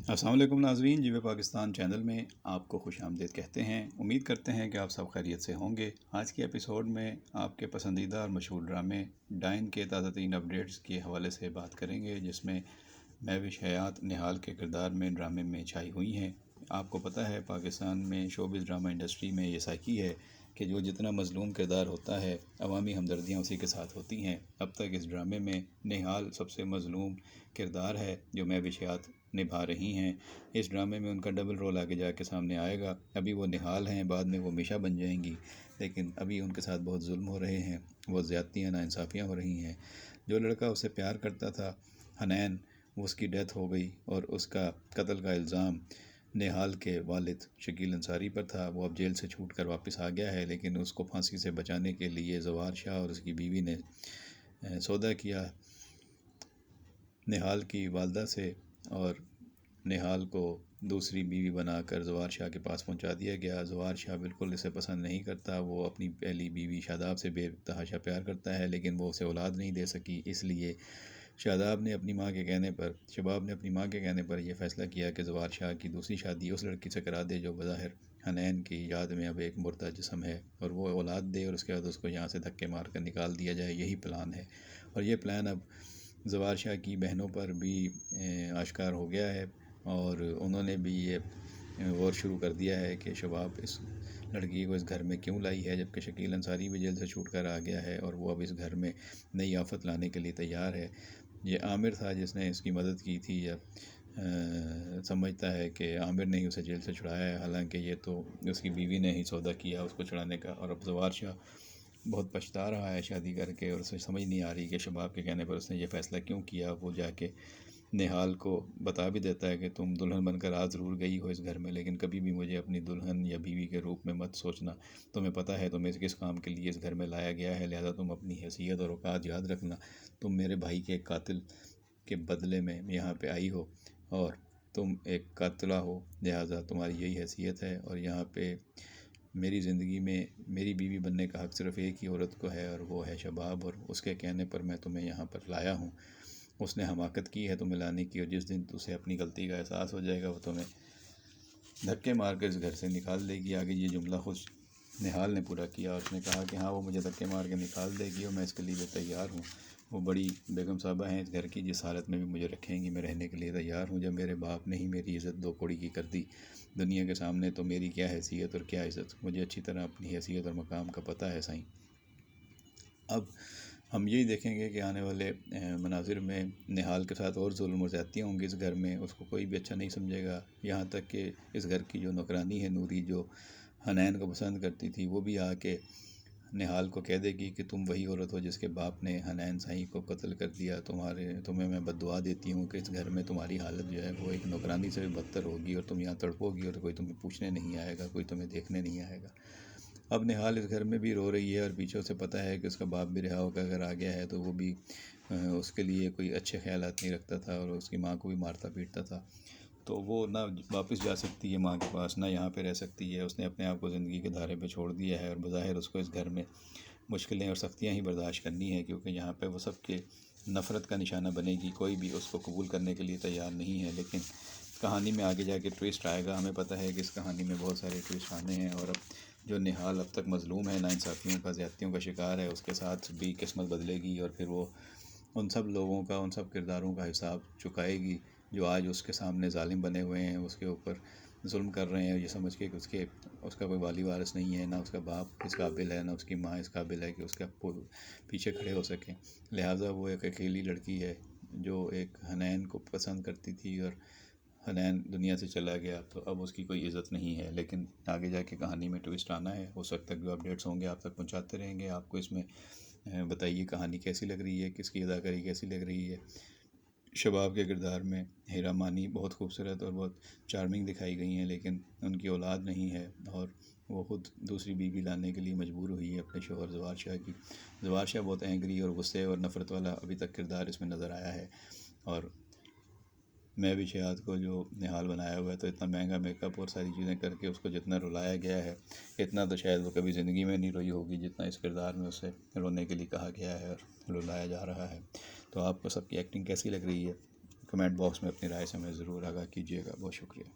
السلام علیکم ناظرین، جیو پاکستان چینل میں آپ کو خوش آمدید کہتے ہیں۔ امید کرتے ہیں کہ آپ سب خیریت سے ہوں گے۔ آج کے ایپیسوڈ میں آپ کے پسندیدہ اور مشہور ڈرامے ڈائن کے تازہ ترین اپڈیٹس کے حوالے سے بات کریں گے، جس میں مہوش حیات نہال کے کردار میں ڈرامے میں چھائی ہوئی ہیں۔ آپ کو پتہ ہے پاکستان میں شوبز ڈرامہ انڈسٹری میں یہ سائیکی ہے کہ جو جتنا مظلوم کردار ہوتا ہے، عوامی ہمدردیاں اسی کے ساتھ ہوتی ہیں۔ اب تک اس ڈرامے میں نہال سب سے مظلوم کردار ہے جو مہوش حیات نبھا رہی ہیں۔ اس ڈرامے میں ان کا ڈبل رول آگے جا کے سامنے آئے گا۔ ابھی وہ نہال ہیں، بعد میں وہ میشا بن جائیں گی، لیکن ابھی ان کے ساتھ بہت ظلم ہو رہے ہیں، بہت زیادتیاں ناانصافیاں ہو رہی ہیں۔ جو لڑکا اسے پیار کرتا تھا، حنین، اس کی ڈیتھ ہو گئی اور اس کا قتل کا الزام نہال کے والد شکیل انصاری پر تھا۔ وہ اب جیل سے چھوٹ کر واپس آ گیا ہے، لیکن اس کو پھانسی سے بچانے کے لیے زوار شاہ اور اس کی بیوی نے سودا کیا نہال کی والدہ سے، اور نہال کو دوسری بیوی بنا کر زوار شاہ کے پاس پہنچا دیا گیا۔ زوار شاہ بالکل اسے پسند نہیں کرتا، وہ اپنی پہلی بیوی شاداب سے بے تحاشا پیار کرتا ہے، لیکن وہ اسے اولاد نہیں دے سکی۔ اس لیے شباب نے اپنی ماں کے کہنے پر یہ فیصلہ کیا کہ زوار شاہ کی دوسری شادی اس لڑکی سے کرا دے جو بظاہر حنین کی یاد میں اب ایک مردہ جسم ہے، اور وہ اولاد دے اور اس کے بعد اس کو یہاں سے دھکے مار کر نکال دیا جائے۔ یہی پلان ہے، اور یہ پلان اب زوار شاہ کی بہنوں پر بھی آشکار ہو گیا ہے، اور انہوں نے بھی یہ غور شروع کر دیا ہے کہ شباب اس لڑکی کو اس گھر میں کیوں لائی ہے، جبکہ شکیل انصاری بھی جیل سے چھوٹ کر آ گیا ہے اور وہ اب اس گھر میں نئی آفت لانے کے لیے تیار ہے۔ یہ عامر تھا جس نے اس کی مدد کی تھی، یا سمجھتا ہے کہ عامر نے ہی اسے جیل سے چھڑایا ہے، حالانکہ یہ تو اس کی بیوی نے ہی سودا کیا اس کو چھڑانے کا۔ اور اب زوار شاہ بہت پچھتا رہا ہے شادی کر کے، اور اسے سمجھ نہیں آ رہی کہ شباب کے کہنے پر اس نے یہ فیصلہ کیوں کیا۔ وہ جا کے نہال کو بتا بھی دیتا ہے کہ تم دلہن بن کر آج ضرور گئی ہو اس گھر میں، لیکن کبھی بھی مجھے اپنی دلہن یا بیوی کے روپ میں مت سوچنا۔ تمہیں پتہ ہے تمہیں کس کام کے لیے اس گھر میں لایا گیا ہے، لہذا تم اپنی حیثیت اور اوقات یاد رکھنا۔ تم میرے بھائی کے قاتل کے بدلے میں یہاں پہ آئی ہو، اور تم ایک قاتلہ ہو، لہذا تمہاری یہی حیثیت ہے، اور یہاں پہ میری زندگی میں میری بیوی بننے کا حق صرف ایک ہی عورت کو ہے، اور وہ ہے شباب، اور اس کے کہنے پر میں تمہیں یہاں پر لایا ہوں۔ اس نے حماقت کی ہے تمہیں لانے کی، اور جس دن اسے اپنی غلطی کا احساس ہو جائے گا وہ تمہیں دھکے مار کر اس گھر سے نکال دے گی۔ آگے یہ جملہ خود نہال نے پورا کیا، اور اس نے کہا کہ ہاں وہ مجھے دھکے مار کے نکال دے گی اور میں اس کے لیے بھی تیار ہوں۔ وہ بڑی بیگم صاحبہ ہیں اس گھر کی، جس حالت میں بھی مجھے رکھیں گی میں رہنے کے لیے تیار ہوں۔ جب میرے باپ نے ہی میری عزت دو کوڑی کی کر دی دنیا کے سامنے، تو میری کیا حیثیت اور کیا عزت۔ مجھے اچھی طرح اپنی حیثیت اور مقام کا پتہ ہے سائیں۔ اب ہم یہی دیکھیں گے کہ آنے والے مناظر میں نہال کے ساتھ اور ظلم و زیادتیاں ہوں گی اس گھر میں، اس کو کوئی بھی اچھا نہیں سمجھے گا، یہاں تک کہ اس گھر کی جو نوکرانی ہے نوری، جو حنین کو پسند کرتی تھی، وہ بھی آ کے نہال کو کہہ دے گی کہ تم وہی عورت ہو جس کے باپ نے حنین سائیں کو قتل کر دیا، تمہیں میں بد دعا دیتی ہوں کہ اس گھر میں تمہاری حالت جو ہے وہ ایک نوکرانی سے بھی بدتر ہوگی، اور تم یہاں تڑپو گی اور کوئی تمہیں پوچھنے نہیں آئے گا، کوئی تمہیں دیکھنے نہیں آئے گا۔ اب نہال اس گھر میں بھی رو رہی ہے، اور پیچھے اسے پتہ ہے کہ اس کا باپ بھی رہا ہو کر اگر آ گیا ہے تو وہ بھی اس کے لیے کوئی اچھے خیالات نہیں رکھتا تھا، اور اس کی ماں کو بھی مارتا پیٹتا تھا، تو وہ نہ واپس جا سکتی ہے ماں کے پاس، نہ یہاں پہ رہ سکتی ہے۔ اس نے اپنے آپ کو زندگی کے دھارے پہ چھوڑ دیا ہے، اور بظاہر اس کو اس گھر میں مشکلیں اور سختیاں ہی برداشت کرنی ہے، کیونکہ یہاں پہ وہ سب کے نفرت کا نشانہ بنے گی، کوئی بھی اس کو قبول کرنے کے لیے تیار نہیں ہے۔ لیکن کہانی میں آگے جا کے ٹویسٹ آئے گا، ہمیں پتہ ہے کہ اس کہانی میں بہت سارے ٹویسٹ آنے ہیں، اور اب جو نہال اب تک مظلوم ہے، ناانصافیوں کا، زیادتیوں کا شکار ہے، اس کے ساتھ بھی قسمت بدلے گی، اور پھر وہ ان سب لوگوں کا، ان سب کرداروں کا حساب چکائے گی جو آج اس کے سامنے ظالم بنے ہوئے ہیں، اس کے اوپر ظلم کر رہے ہیں، یہ سمجھ کے کہ اس کا کوئی والی وارث نہیں ہے، نہ اس کا باپ اس قابل ہے، نہ اس کی ماں اس قابل ہے کہ اس کے پیچھے کھڑے ہو سکیں۔ لہٰذا وہ ایک اکیلی لڑکی ہے جو ایک حنین کو پسند کرتی تھی، اور حنین دنیا سے چلا گیا تو اب اس کی کوئی عزت نہیں ہے۔ لیکن آگے جا کے کہانی میں ٹویسٹ آنا ہے، اس وقت تک جو اپڈیٹس ہوں گے آپ تک پہنچاتے رہیں گے۔ آپ کو اس میں بتائیے کہانی کیسی لگ رہی ہے، کس کی اداکاری کیسی لگ رہی ہے۔ شباب کے کردار میں ہیرا مانی بہت خوبصورت اور بہت چارمنگ دکھائی گئی ہیں، لیکن ان کی اولاد نہیں ہے، اور وہ خود دوسری بیوی لانے کے لیے مجبور ہوئی ہے اپنے شوہر زوار شاہ کی۔ زوار شاہ بہت اینگری اور غصے اور نفرت والا ابھی تک کردار اس میں نظر آیا ہے، اور مہوش حیات کو جو نہال بنایا ہوا ہے تو اتنا مہنگا میک اپ اور ساری چیزیں کر کے اس کو جتنا رلایا گیا ہے، اتنا تو شاید وہ کبھی زندگی میں نہیں روئی ہوگی جتنا اس کردار میں اسے رونے کے لیے کہا گیا ہے اور رلایا جا رہا ہے۔ تو آپ کو سب کی ایکٹنگ کیسی لگ رہی ہے؟ کمنٹ باکس میں اپنی رائے سے ہمیں ضرور آگاہ کیجیے گا. بہت شکریہ.